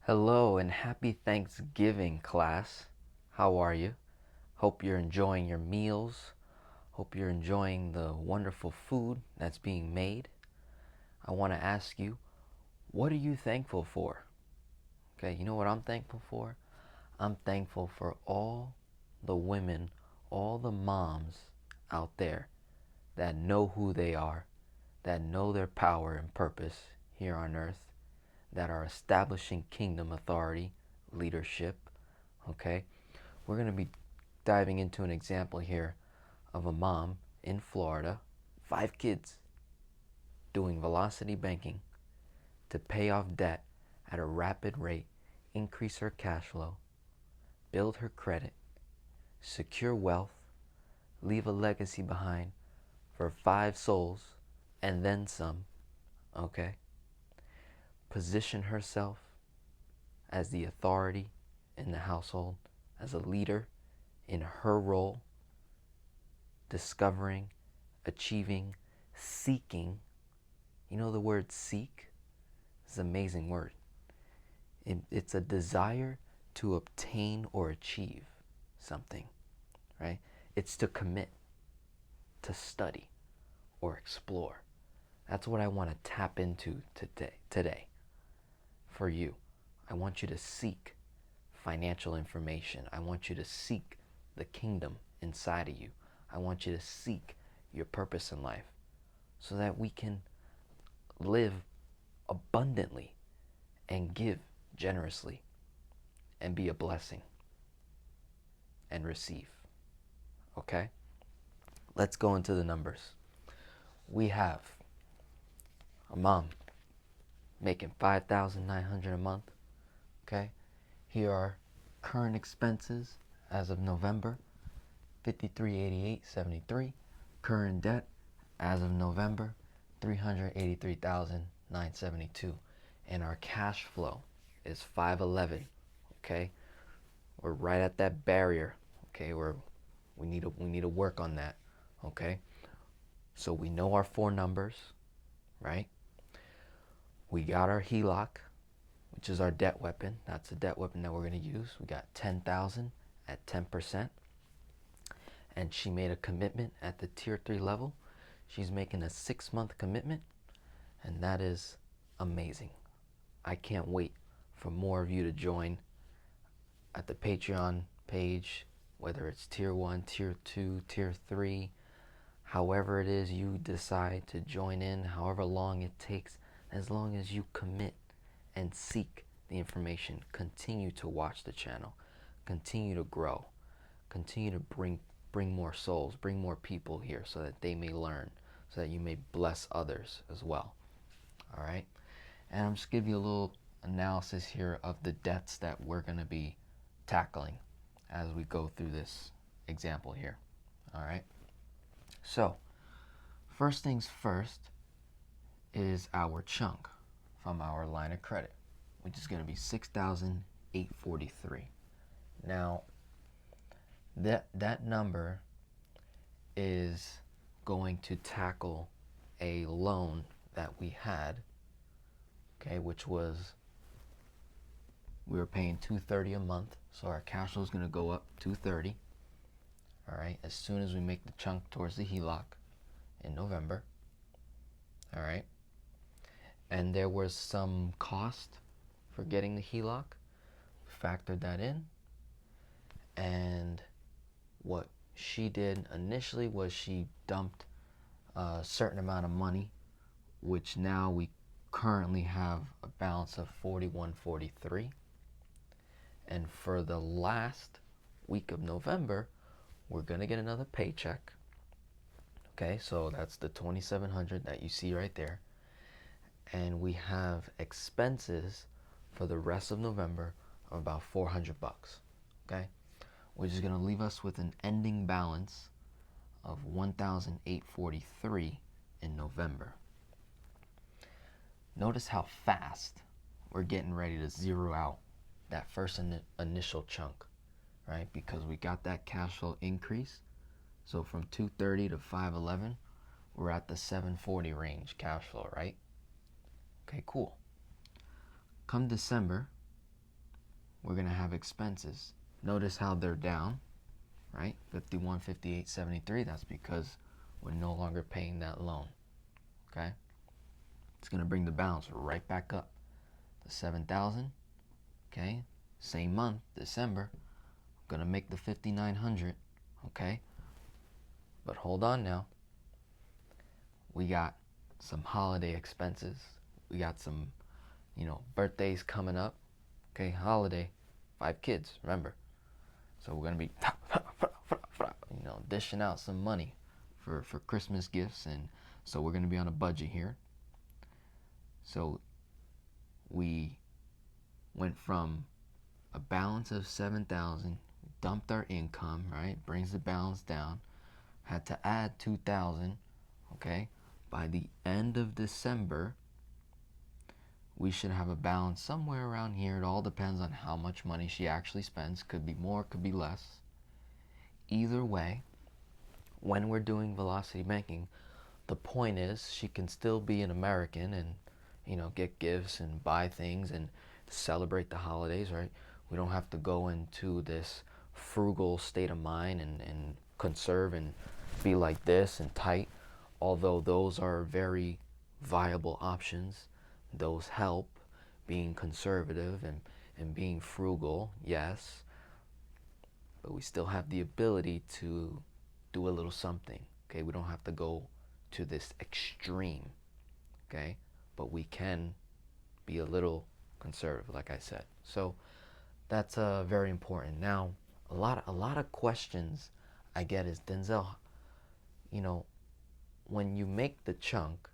Hello and happy Thanksgiving, class. How are you? Hope you're enjoying your meals. Hope you're enjoying the wonderful food that's being made. I want to ask you, what are you thankful for? Okay, you know what I'm thankful for? I'm thankful for all the women, all the moms out there that know who they are, that know their power and purpose here on earth, that are establishing kingdom authority, leadership. Okay, we're going to be diving into an example here of a mom in Florida, 5 kids, doing velocity banking to pay off debt at a rapid rate, increase her cash flow, build her credit, secure wealth, leave a legacy behind for 5 souls and then some. Okay, position herself as the authority in the household, as a leader in her role, discovering, achieving, seeking. You know the word seek? It's an amazing word. It's a desire to obtain or achieve something, right? It's to commit, to study, or explore. That's what I want to tap into today for you. I want you to seek financial information. I want you to seek the kingdom inside of you. I want you to seek your purpose in life so that we can live abundantly and give generously and be a blessing and receive. Okay? Let's go into the numbers. We have a mom making $5,900 a month. Okay? Here are current expenses as of November, $5388.73. Current debt as of November, $383,972. And our cash flow is 511. Okay? We're right at that barrier. Okay? We need to work on that. Okay? So we know our 4 numbers, right? We got our HELOC, which is our debt weapon. That's the debt weapon that we're going to use. We got 10,000 at 10%. And she made a commitment at the tier 3 level. She's making a 6-month commitment, and that is amazing. I can't wait for more of you to join at the Patreon page, whether it's tier 1, tier 2, tier 3, however it is you decide to join in, however long it takes, as long as you commit and seek the information. Continue to watch the channel, continue to grow, continue to bring more souls, bring more people here so that they may learn, so that you may bless others as well. All right, and I'm just give you a little analysis here of the debts that we're going to be tackling as we go through this example here. All right, so first things first is our chunk from our line of credit, which is going to be $6,843. Now that number is going to tackle a loan that we had, okay, which was, we were paying $230 a month, so our cash flow is going to go up $230. All right, as soon as we make the chunk towards the HELOC in November. All right, and there was some cost for getting the HELOC. Factored that in, and what she did initially was she dumped a certain amount of money, which now we currently have a balance of $41.43. And for the last week of November, we're gonna get another paycheck. Okay, so that's the $2,700 that you see right there. And we have expenses for the rest of November of about $400. Okay, which is gonna leave us with an ending balance of $1,843 in November. Notice how fast we're getting ready to zero out that first initial chunk, right? Because we got that cash flow increase. So from 230 to 511, we're at the 740 range cash flow, right? Okay, cool. Come December, we're going to have expenses. Notice how they're down, right? 51, 58, 73. That's because we're no longer paying that loan, okay? It's going to bring the balance right back up to 7,000, okay? Same month, December, going to make the 5,900, okay? But hold on now. We got some holiday expenses. We got some, birthdays coming up, okay? Holiday, 5 kids, remember. So we're going to be, dishing out some money for Christmas gifts. And so we're going to be on a budget here. So we went from a balance of 7,000, dumped our income, right? Brings the balance down. Had to add 2,000, okay? By the end of December, we should have a balance somewhere around here. It all depends on how much money she actually spends. Could be more, could be less. Either way, when we're doing velocity banking, the point is she can still be an American and, get gifts and buy things and celebrate the holidays, right? We don't have to go into this frugal state of mind and conserve and be like this and tight. Although those are very viable options, those help, being conservative and being frugal, yes, but we still have the ability to do a little something, okay? We don't have to go to this extreme, okay? But we can be a little conservative, like I said. So that's very important. Now, a lot of questions I get is, Denzel, when you make the chunk,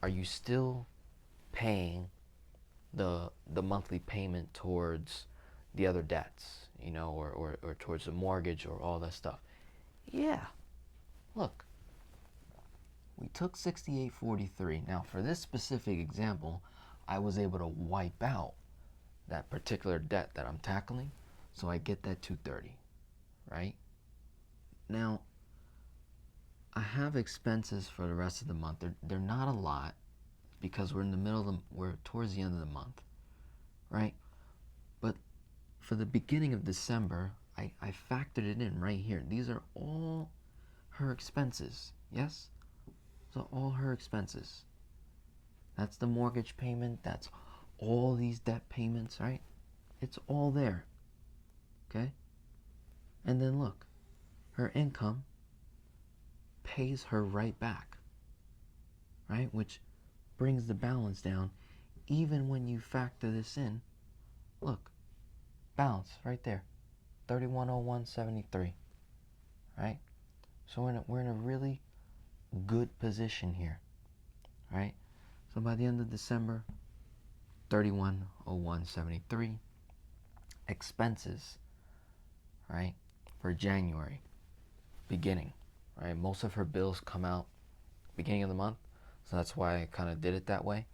are you still paying the monthly payment towards the other debts, or towards the mortgage or all that stuff? Yeah. Look, we took 6843. Now, for this specific example, I was able to wipe out that particular debt that I'm tackling, so I get that 230, right? Now, I have expenses for the rest of the month. They're not a lot because we're towards the end of the month, right? But for the beginning of December, I factored it in right here. These are all her expenses, yes? So all her expenses. That's the mortgage payment. That's all these debt payments, right? It's all there, okay? And then look, her income pays her right back, right? Which brings the balance down. Even when you factor this in, look, balance right there, 3101.73, right? So we're in a really good position here, right? So by the end of December, 3101.73. Expenses, right, for January, beginning, right? Most of her bills come out beginning of the month, so that's why I kind of did it that way.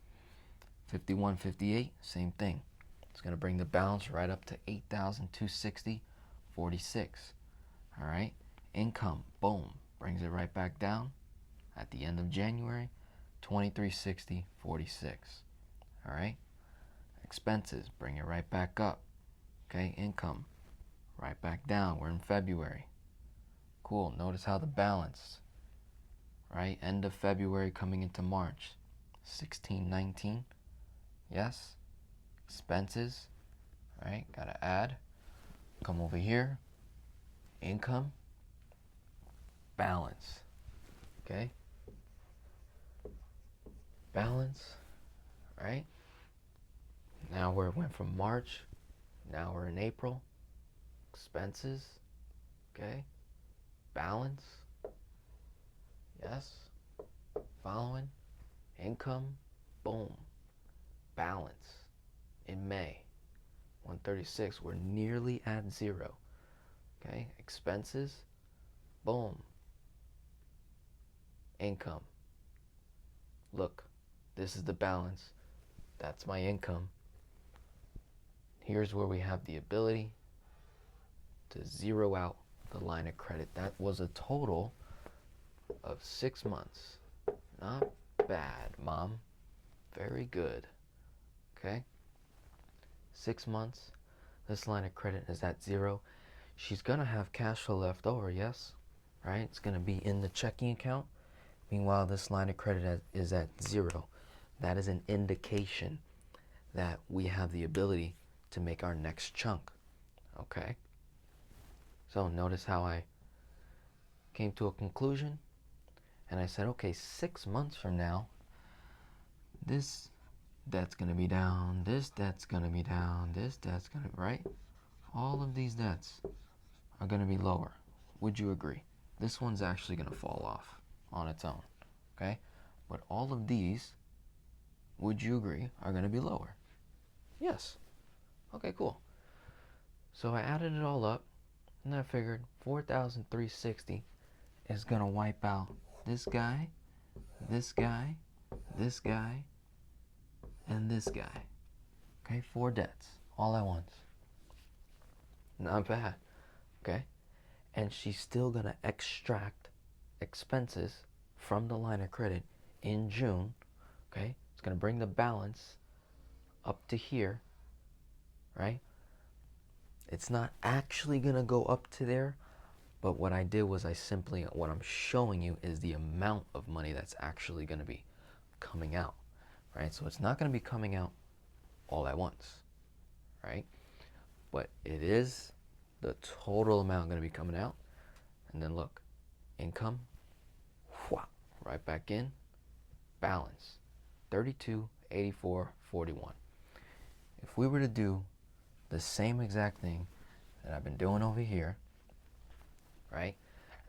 51.58, same thing. It's going to bring the balance right up to 8,260.46. All right, income, boom, brings it right back down at the end of January, 2360.46. All right, expenses, bring it right back up. Okay, income, right back down. We're in February. Cool. Notice how the balance, right? End of February coming into March, 1619. Yes. Expenses, right? Gotta add. Come over here. Income, balance. Okay. Balance, right? Now we went from March. Now we're in April. Expenses, okay. Balance, yes. Following, income, boom. Balance in May, 136. We're nearly at zero, okay. Expenses, boom. Income, look, this is the balance. That's my income. Here's where we have the ability to zero out the line of credit. That was a total of 6 months. Not bad, Mom. Very good. Okay? 6 months. This line of credit is at 0. She's going to have cash flow left over, yes? Right? It's going to be in the checking account. Meanwhile, this line of credit is at 0. That is an indication that we have the ability to make our next chunk. Okay? So notice how I came to a conclusion, and I said, okay, 6 months from now, this debt's going to be down, this debt's going to be down, this debt's going to be, right? All of these debts are going to be lower. Would you agree? This one's actually going to fall off on its own, okay? But all of these, would you agree, are going to be lower? Yes. Okay, cool. So I added it all up, and I figured 4,360 is going to wipe out this guy, this guy, this guy, and this guy. Okay, 4 debts, all at once. Not bad, okay? And she's still going to extract expenses from the line of credit in June, okay? It's going to bring the balance up to here, right? It's not actually going to go up to there, but what I did was what I'm showing you is the amount of money that's actually going to be coming out, right? So it's not going to be coming out all at once, right? But it is the total amount going to be coming out. And then look, income, whop, right back in, balance, 32, 84, 41. If we were to do the same exact thing that I've been doing over here, right?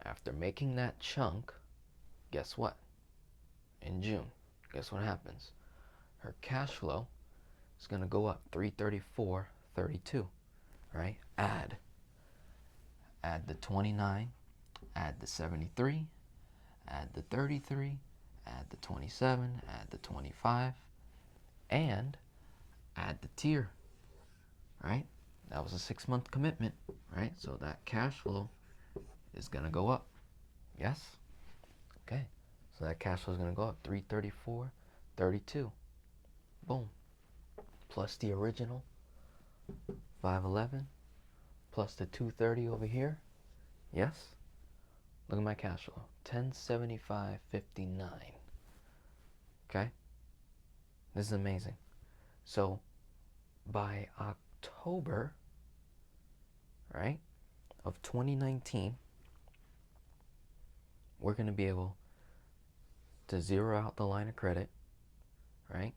After making that chunk, guess what? In June, guess what happens? Her cash flow is going to go up 334.32, right? Add the 29, add the 73, add the 33, add the 27, add the 25, and add the tier, right? That was a 6-month commitment, right? So that cash flow is going to go up. Yes? Okay. So that cash flow is going to go up 334.32. Boom. Plus the original 511 plus the 230 over here. Yes? Look at my cash flow. 1075.59. Okay? This is amazing. So by October, right, of 2019, we're going to be able to zero out the line of credit, right?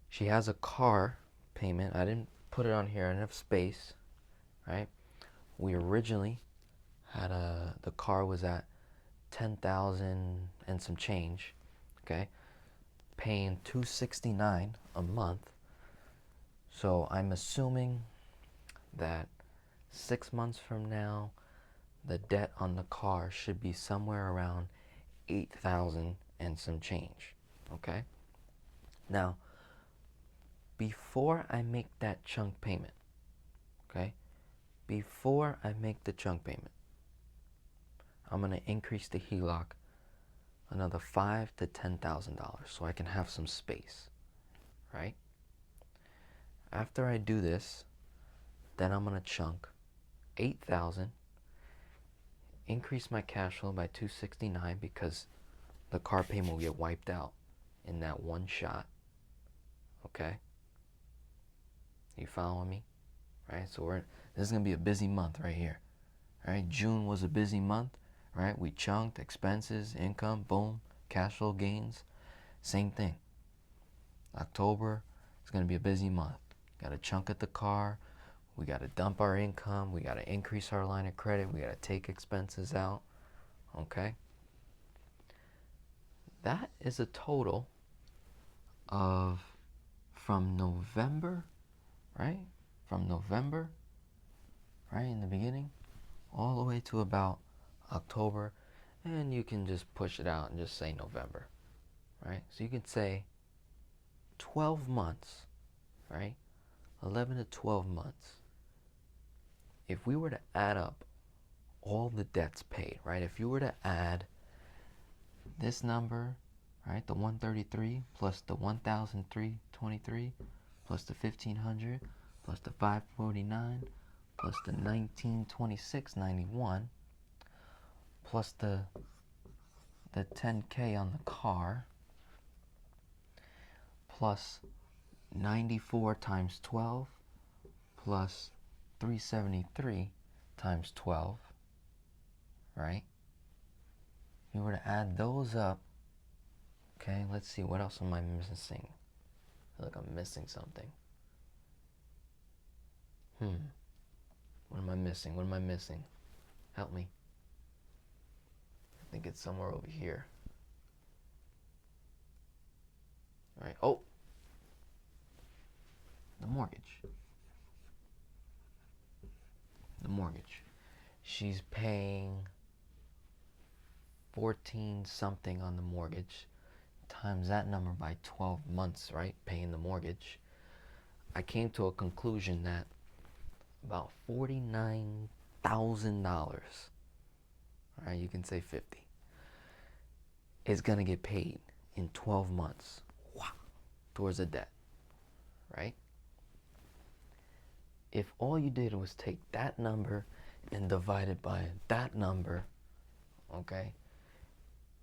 She has a car payment. I didn't put it on here. I didn't have space, right? We originally had the car was at 10,000 and some change, okay? Paying $269 a month. So I'm assuming that 6 months from now, the debt on the car should be somewhere around 8,000 and some change, okay? Now, before I make that chunk payment, okay? Before I make the chunk payment, I'm going to increase the HELOC another $5,000 to $10,000 so I can have some space, right? After I do this, then I'm going to chunk 8,000, increase my cash flow by 269 because the car payment will get wiped out in that one shot, okay? You following me? Right? So this is going to be a busy month right here. Right? June was a busy month, right? We chunked expenses, income, boom, cash flow gains. Same thing. October is going to be a busy month. Got to chunk at the car. We got to dump our income. We got to increase our line of credit. We got to take expenses out. Okay? That is a total of from November, right? From November, right, in the beginning, all the way to about October, and you can just push it out and just say November, right? So you can say 12 months, right? 11 to 12 months. If we were to add up all the debts paid, right? If you were to add this number, right, the 133 plus the 1,323 plus the 1,500 plus the 549 plus the 1926.91 plus the 10K on the car plus 94 times 12 plus 373 times 12, right? If you were to add those up, okay, let's see, what else am I missing? I feel like I'm missing something. What am I missing? What am I missing? Help me. I think it's somewhere over here. All right. Oh, the mortgage. The mortgage. She's paying 14 something on the mortgage. Times that number by 12 months, right? Paying the mortgage. I came to a conclusion that about $49,000, right? You can say 50, is gonna get paid in 12 months. Wow. Towards a debt, right? If all you did was take that number and divide it by that number, okay,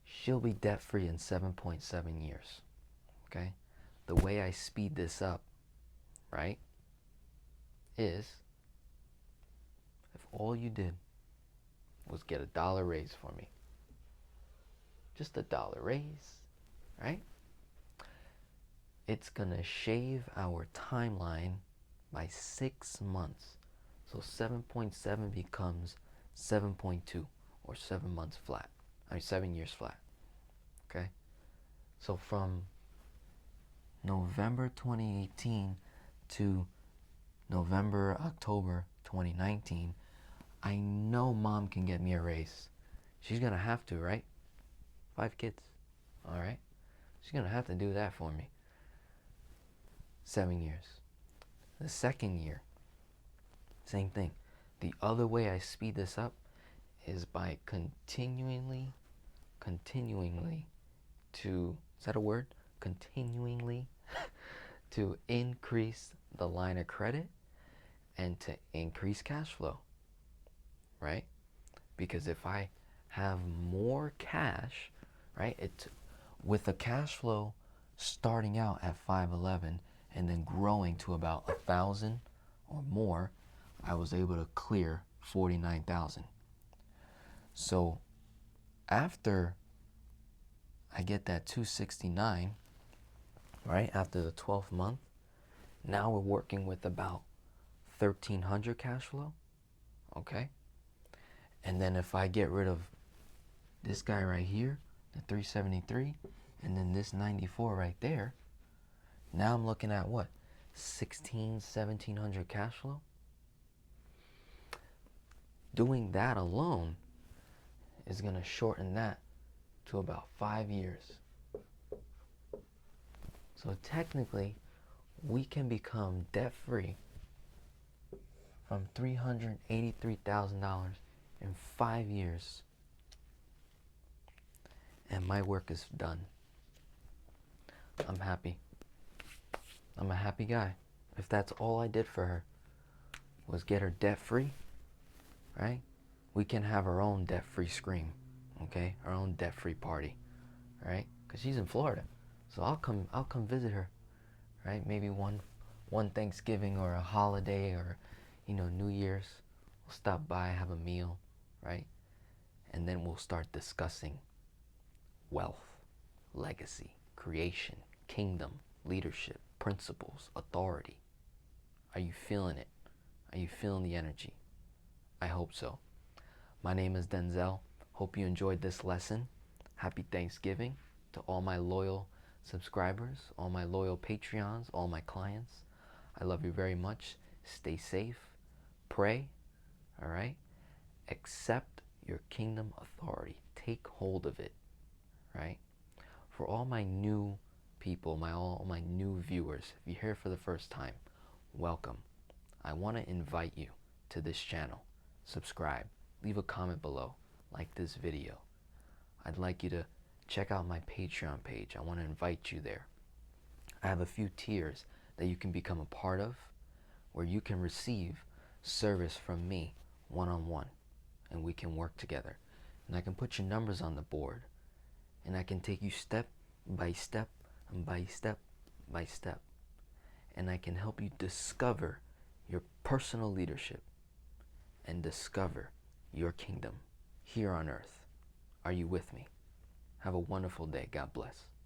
she'll be debt-free in 7.7 years, okay? The way I speed this up, right, is if all you did was get $1 raise for me, just $1 raise, right? It's gonna shave our timeline by 6 months. So 7.7 becomes 7.2, or 7 months flat. 7 years flat. Okay? So from November 2018 to October 2019, I know mom can get me a raise. She's gonna have to, right? 5 kids. Alright? She's gonna have to do that for me. 7 years. The second year, same thing. The other way I speed this up is by continuingly to, is that a word? Continuingly to increase the line of credit and to increase cash flow, right? Because if I have more cash, right, with the cash flow starting out at 511 and then growing to about 1,000 or more, I was able to clear 49,000. So after I get that 269, right, after the 12th month, now we're working with about 1,300 cash flow, okay? And then if I get rid of this guy right here, the 373, and then this 94 right there, now I'm looking at what? 1,700 cash flow? Doing that alone is gonna shorten that to about 5 years. So technically, we can become debt-free from $383,000 in 5 years. And my work is done. I'm happy. I'm a happy guy. If that's all I did for her was get her debt-free, right? We can have our own debt-free scream, okay? Our own debt-free party, right? Because she's in Florida. So I'll come visit her, right? Maybe one Thanksgiving or a holiday or, New Year's. We'll stop by, have a meal, right? And then we'll start discussing wealth, legacy, creation, kingdom, leadership, principles, authority. Are you feeling it? Are you feeling the energy? I hope so. My name is Denzel. Hope you enjoyed this lesson. Happy Thanksgiving to all my loyal subscribers, all my loyal Patreons, all my clients. I love you very much. Stay safe. Pray. All right? Accept your kingdom authority. Take hold of it. Right? For all my new people, all my new viewers, if you're here for the first time, welcome. I want to invite you to this channel. Subscribe. Leave a comment below. Like this video. I'd like you to check out my Patreon page. I want to invite you there. I have a few tiers that you can become a part of, where you can receive service from me one-on-one, and we can work together. And I can put your numbers on the board, and I can take you step by step and by step by step. And I can help you discover your personal leadership and discover your kingdom here on earth. Are you with me? Have a wonderful day. God bless.